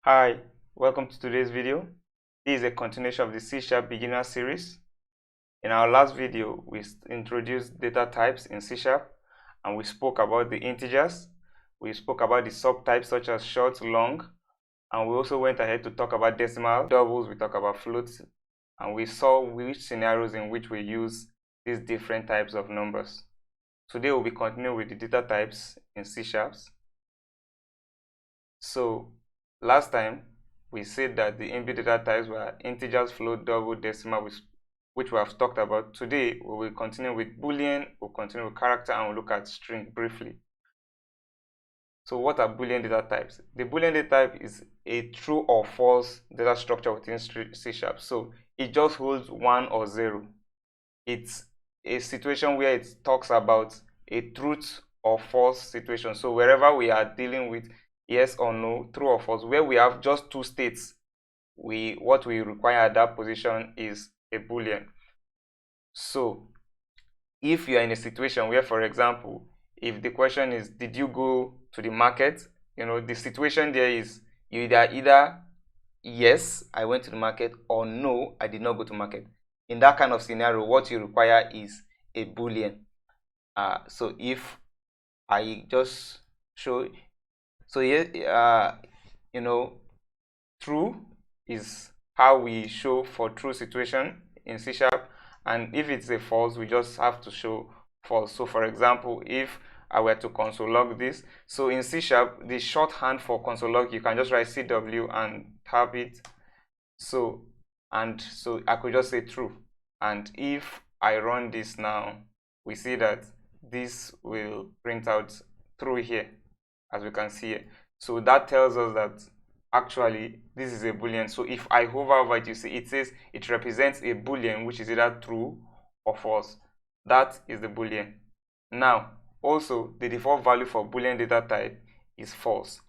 Hi, welcome to today's video. This is a continuation of the C# beginner series. In our last video, we introduced data types in C# and we spoke about the integers. We spoke about the subtypes such as short, long, and we also went ahead to talk about decimal, doubles, we talked about floats, and we saw which scenarios in which we use these different types of numbers. Today we'll be continuing with the data types in C#. So last time we said that the inbuilt data types were integers, float, double, decimal, which we have talked about. Today we will continue with Boolean, we'll continue with character, and we'll look at string briefly. So what are Boolean data types? The Boolean data type is a true or false data structure within C#. So it just holds 1 or 0. It's a situation where it talks about a truth or false situation. So wherever we are dealing with yes or no, true or false, where we have just two states, what we require at that position is a Boolean. So if you are in a situation where, for example, if the question is, did you go to the market? The situation there is either yes, I went to the market, or no, I did not go to market. In that kind of scenario, what you require is a Boolean. So if I just show, so here, true is how we show for true situation in C#, and if it's a false, we just have to show false. So for example, if I were to console log this, so in C#, the shorthand for console log, you can just write CW and tab it. So I could just say true, and if I run this now, we see that this will print out true here, as we can see here. So that tells us that actually this is a Boolean. So if I hover over it, you see it says it represents a Boolean, which is either true or false. That is the Boolean. Now also, the default value for Boolean data type is false.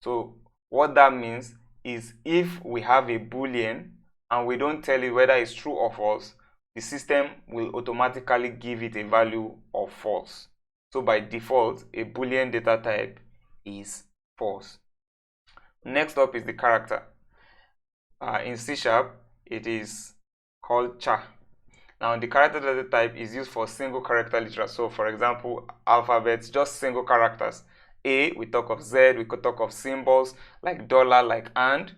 So what that means is if we have a Boolean and we don't tell it whether it's true or false, the system will automatically give it a value of false. So by default, a Boolean data type is false. Next up is the character. In C#, it is called Char. Now the character data type is used for single character literal. So for example, alphabets, just single characters. A, we talk of Z, we could talk of symbols like dollar, like and.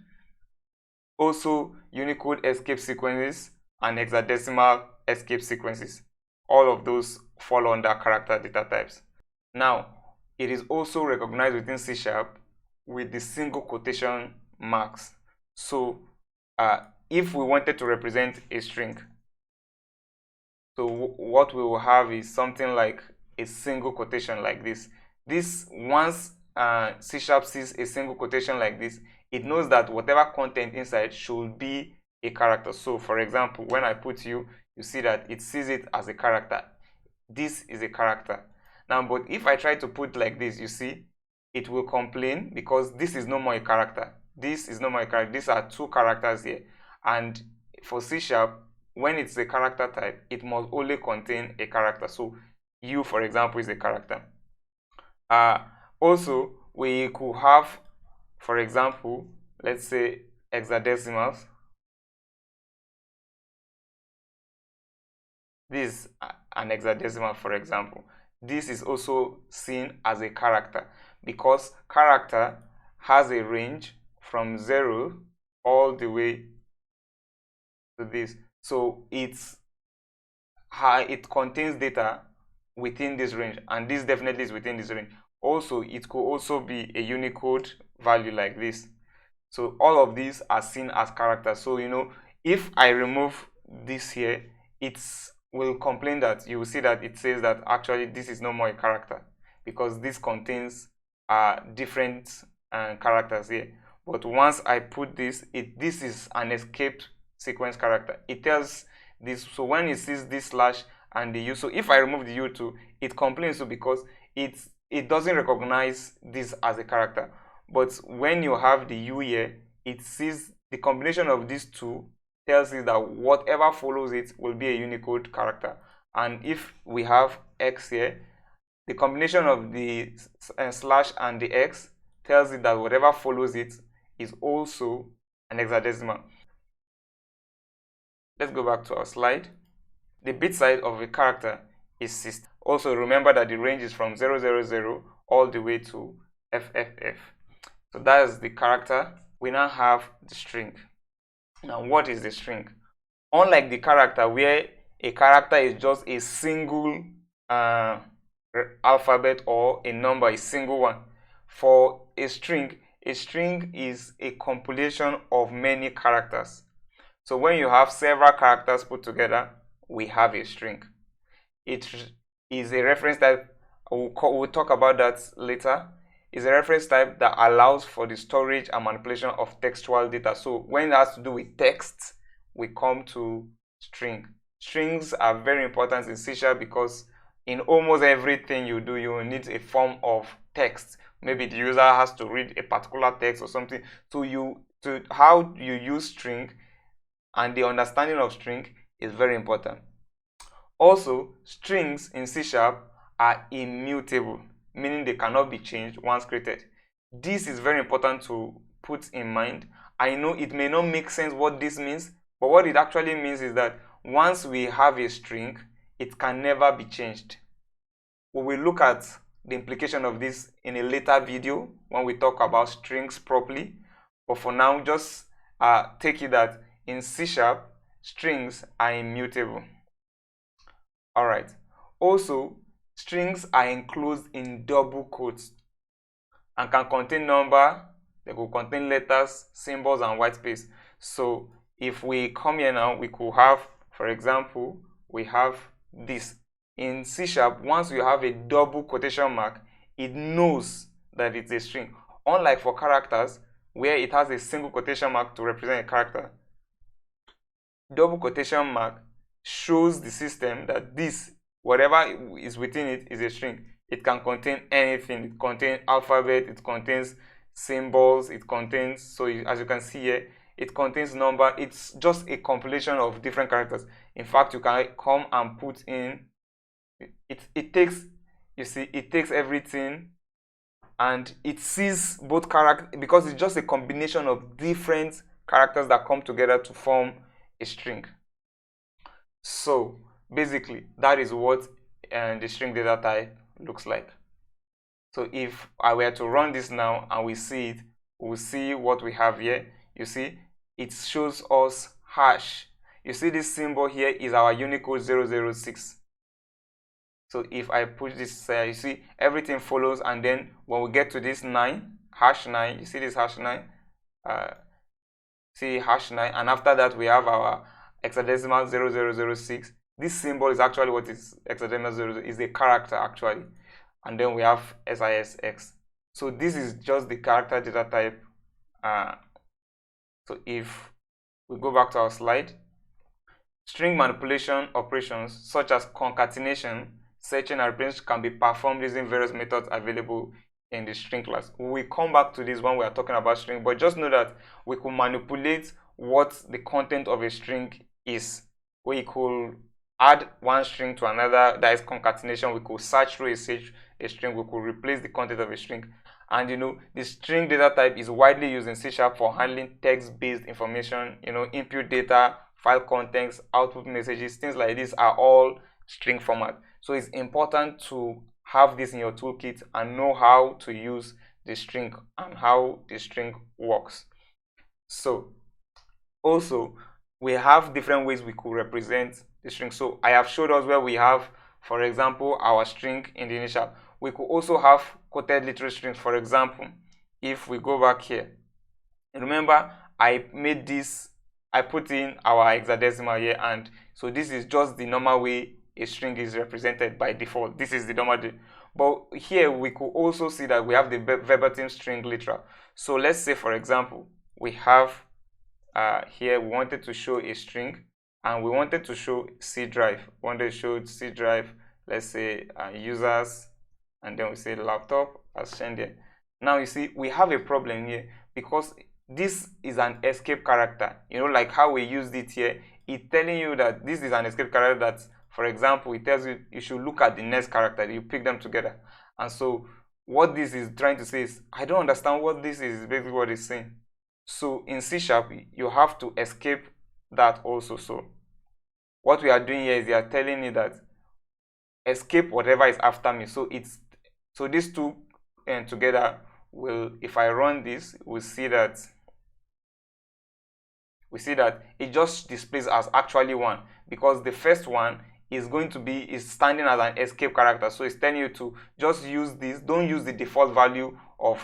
Also Unicode escape sequences and hexadecimal escape sequences. All of those fall under character data types. Now, it is also recognized within C# with the single quotation marks. So if we wanted to represent a string, so what we will have is something like a single quotation like this. Once C# sees a single quotation like this, it knows that whatever content inside should be a character. So for example, when I put you see that it sees it as a character. This is a character. Now, but if I try to put like this, you see, it will complain because this is no more a character. This is no more a character. These are two characters here. And for C#, when it's a character type, it must only contain a character. So U, for example, is a character. Also, we could have, for example, let's say hexadecimals. This is an hexadecimal, for example. This is also seen as a character because character has a range from 0 all the way to this. So it contains data within this range, and this definitely is within this range. Also, it could also be a Unicode value like this. So all of these are seen as characters. So if I remove this here, it will complain that you will see that it says that actually this is no more a character because this contains different characters here. But once I put this, this is an escape sequence character. It tells this. So when it sees this slash and the U, so if I remove the U2, it complains too because it doesn't recognize this as a character. But when you have the U here, it sees the combination of these two tells us that whatever follows it will be a Unicode character. And if we have X here, the combination of the slash and the X tells it that whatever follows it is also an hexadecimal. Let's go back to our slide. The bit size of a character is 16. Also remember that the range is from 000 all the way to FFF. So that is the character. We now have the string. Now what is the string? Unlike the character, where a character is just a single alphabet or a number, a single one, for a string is a compilation of many characters. So when you have several characters put together, we have a string. It is a reference type. We'll talk about that later. It's a reference type that allows for the storage and manipulation of textual data. So when it has to do with text, we come to string. Strings are very important in C# because in almost everything you do, you need a form of text. Maybe the user has to read a particular text or something. So how you use string and the understanding of string is very important. Also, strings in C# are immutable, meaning they cannot be changed once created. This is very important to put in mind. I know it may not make sense what this means, but what it actually means is that once we have a string, it can never be changed. We will look at the implication of this in a later video when we talk about strings properly. But for now, just take it that in C#, strings are immutable. Alright. Also, strings are enclosed in double quotes and can contain number, they could contain letters, symbols, and white space. So if we come here now, we could have, for example, we have this. In C#, once you have a double quotation mark, it knows that it's a string. Unlike for characters, where it has a single quotation mark to represent a character, double quotation mark shows the system that this, whatever is within it, is a string. It can contain anything. It contains alphabet, it contains symbols, it contains, so as you can see here, it contains number. It's just a compilation of different characters. In fact, you can come and put in, it takes, you see, it takes everything and it sees both characters, because it's just a combination of different characters that come together to form a string. So basically, that is what the string data type looks like. So if I were to run this now and we see it, we'll see what we have here. You see, it shows us hash. You see this symbol here is our Unicode 006. So if I push this, you see everything follows, and then when we get to this 9, hash 9, you see this hash 9, see hash 9, and after that we have our hexadecimal 0006. This symbol is actually what is hexadecimal 00, is a character actually, and then we have SISX. So this is just the character data type. So if we go back to our slide, string manipulation operations such as concatenation, searching, and replacement can be performed using various methods available in the string class. We will come back to this when we are talking about string, but just know that we could manipulate what the content of a string is. We could add one string to another, that is concatenation. We could search through a string, we could replace the content of a string. And you know, the string data type is widely used in C# for handling text-based information. You know, input data, file contents, output messages, things like this are all string format. So it's important to have this in your toolkit and know how to use the string and how the string works. So also, we have different ways we could represent the string. So I have showed us where we have, for example, our string in the initial. We could also have quoted literal strings. For example, if we go back here, remember I made this, I put in our hexadecimal here, and so this is just the normal way a string is represented by default. This is the normal. But here we could also see that we have the verbatim string literal. So let's say, for example, we have here we wanted to show a string and we wanted to show C drive. We wanted to show C drive, let's say users, and then we say laptop as shown there. Now you see we have a problem here because this is an escape character. You know, like how we used it here, it's telling you that this is an escape character that, for example, it tells you you should look at the next character, you pick them together. And so what this is trying to say is, I don't understand what this is basically what it's saying. So in C#, you have to escape that also. So what we are doing here is they are telling me that escape whatever is after me. So these two together will, if I run this, we see that it just displays as actually one, because the first one is going to be standing as an escape character. So it's telling you to just use this, don't use the default value of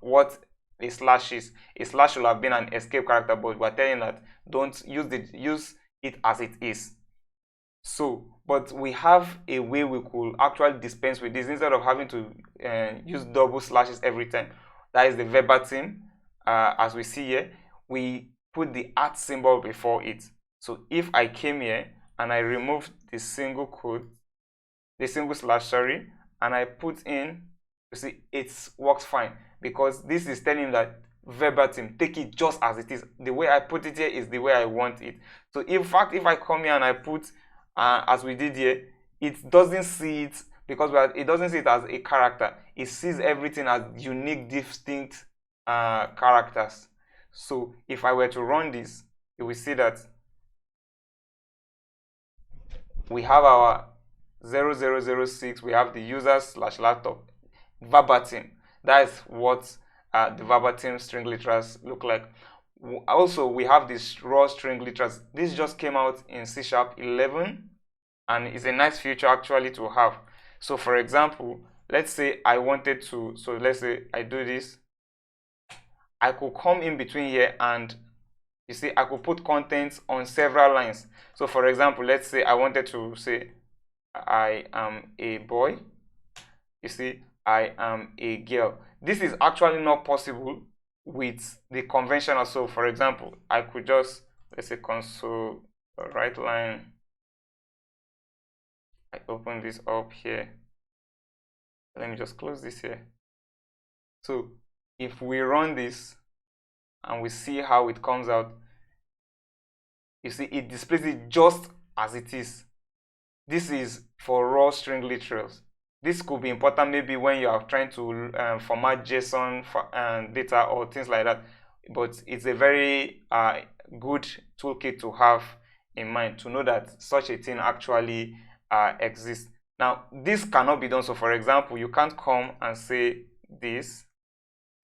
what a slash is. A slash should have been an escape character, but we're telling that don't use it as it is. So, but we have a way we could actually dispense with this instead of having to use double slashes every time. That is the verbatim. As we see here, we put the @ symbol before it. So if I came here and I removed the single slash, sorry, and I put in, you see, it works fine, because this is telling that verbatim, take it just as it is. The way I put it here is the way I want it. So in fact, if I come here and I put as we did here, it doesn't see it, because it doesn't see it as a character. It sees everything as unique, distinct characters. So if I were to run this, you will see that we have our 0006, we have the user/laptop verbatim. That is what the verbatim string literals look like. Also, we have this raw string literals. This just came out in C#11, and it's a nice feature actually to have. So for example, let's say I wanted to, so let's say I do this, I could come in between here and you see I could put contents on several lines. So for example, let's say I wanted to say I am a boy, you see I am a girl. This is actually not possible with the conventional. So for example, I could just, let's say console right line, I open this up here, let me just close this here. So if we run this and we see how it comes out, you see it displays it just as it is. This is for raw string literals. This could be important maybe when you are trying to format JSON data or things like that, but it's a very good toolkit to have in mind to know that such a thing actually exists. Now this cannot be done. So for example, you can't come and say this,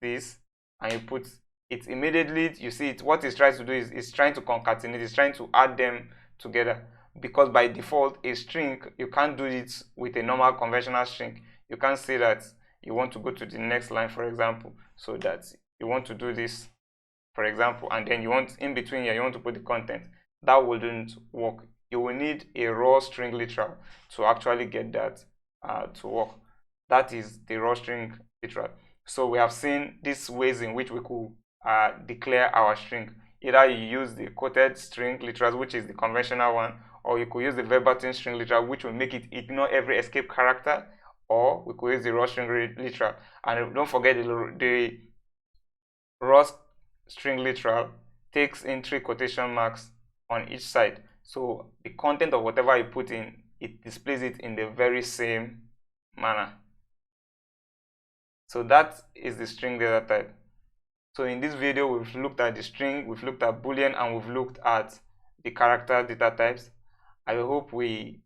and you put it immediately. You see it, what it's trying to do is it's trying to concatenate, it's trying to add them together, because by default a string, you can't do it with a normal conventional string. You can't say that you want to go to the next line, for example, so that you want to do this, for example, and then you want in between here you want to put the content. That wouldn't work. You will need a raw string literal to actually get that to work. That is the raw string literal. So we have seen these ways in which we could declare our string. Either you use the quoted string literals, which is the conventional one, or you could use the verbatim string literal, which will make it ignore every escape character, or we could use the raw string literal. And don't forget the raw string literal takes in 3 quotation marks on each side. So the content of whatever you put in, it displays it in the very same manner. So that is the string data type. So in this video, we've looked at the string, we've looked at Boolean, and we've looked at the character data types. I hope we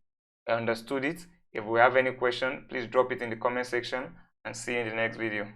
understood it. If we have any question, please drop it in the comment section, and see you in the next video.